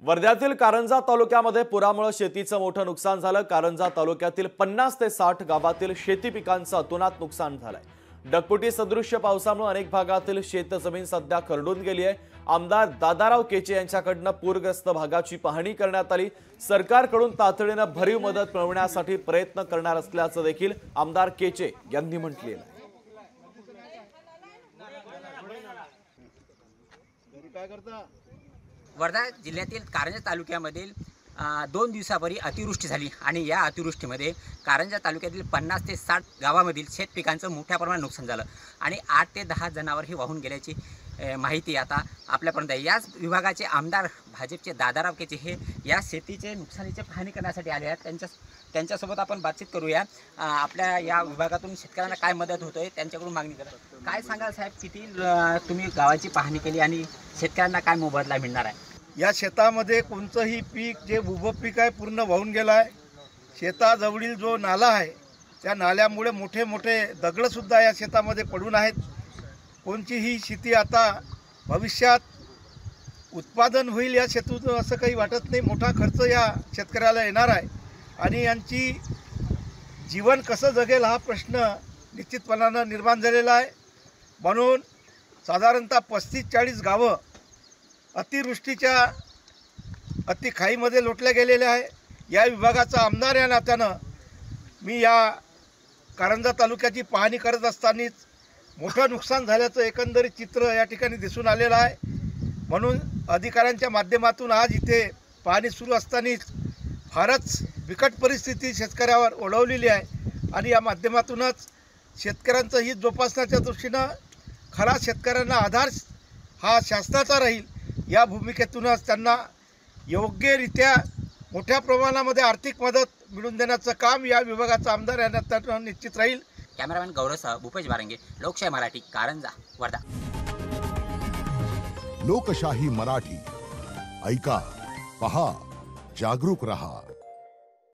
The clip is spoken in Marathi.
वर्ध्यातील कारंजा तालुक्यामध्ये पुरामुळे शेतीचं मोठं नुकसान झालं। कारंजा तालुक्यातील 50 ते 60 गावातील शेती पिकांचं अतोनात नुकसान झालंय। ढगफुटी सदृश्य पावसामुळे अनेक भागातील शेतजमीन सध्या खरडून गेली आहे। आमदार दादाराव केचे यांच्याकडून पूरग्रस्त भागाची पाहणी करण्यात आली। सरकारकडून तातडीने भरीव मदत मिळवण्यासाठी प्रयत्न करणार असल्याचं देखील आमदार केचे यांनी म्हटले आहे। वर्धा जिल्ह्यातील कारंजा तालुक्यामधील 2 दिवसापूर्वी अतिवृष्टी झाली आणि या अतिवृष्टीमध्ये कारंजा तालुक्यातील 50 ते 60 गावामधील शेत पिकांचं मोठ्या प्रमाणात नुकसान झालं आणि 8 ते 10 जनावर ही वाहून गेल्याची माहिती आता आपल्यापर्यंत आहे। याच विभागाचे आमदार भाजपचे दादाराव केचे हे या शेतीचे नुकसानीची पाहणी करण्यासाठी आले आहेत। त्यांच्यासोबत आपण बातचीत करूया। आपल्या या विभागातून शेतकऱ्यांना काय मदत होतोय त्यांच्याकडून मागणी करा। काय सांगाल साहेब, किती तुम्ही गावाची पाहणी केली आणि शेतकऱ्यांना काय मोबदला मिळणार आहे? या शेतामध्ये कोणतंही पीक जे उभं पीक आहे पूर्ण वाहून गेलं आहे। शेताजवळील जो नाला आहे त्या नाल्यामुळे मोठे मोठे दगडसुद्धा या शेतामध्ये पडून आहेत। कोणतीही शेती आता भविष्यात उत्पादन होईल या शेतीतून असं काही वाटत नाही। मोठा खर्च या शेतकऱ्याला येणार आहे आणि यांची जीवन कसं जगेल हा प्रश्न निश्चितपणानं निर्माण झालेला आहे। म्हणून साधारणतः 35-40 गावं अतिवृष्टीच्या अतिखाईमध्ये लोटल्या गेलेले आहे। या विभागाचा आमदार या नात्यानं मी या कारंजा तालुक्याची पाहणी करत असतानाच मोठं नुकसान झाल्याचं एकंदरीत चित्र या ठिकाणी दिसून आलेलं आहे। म्हणून अधिकाऱ्यांच्या माध्यमातून आज इथे पाहणी सुरू असतानाच फारच बिकट परिस्थिती शेतकऱ्यावर ओढवलेली आहे आणि या माध्यमातूनच शेतकऱ्यांचं हित जोपासण्याच्या दृष्टीनं खरा शेतकऱ्यांना आधार हा शासनाचा राहील या भूमिकेतूनच त्यांना योग्यरित्या मोठ्या प्रमाणामध्ये आर्थिक मदत मिळवून देण्याचं काम या विभागाचा आमदार यांना निश्चित राहील। कॅमेरामॅन गौरवसह भूपेश बारंगे, लोकशाही मराठी, कारंजा, वर्धा। लोकशाही मराठी, ऐका, पहा, जागरूक रहा।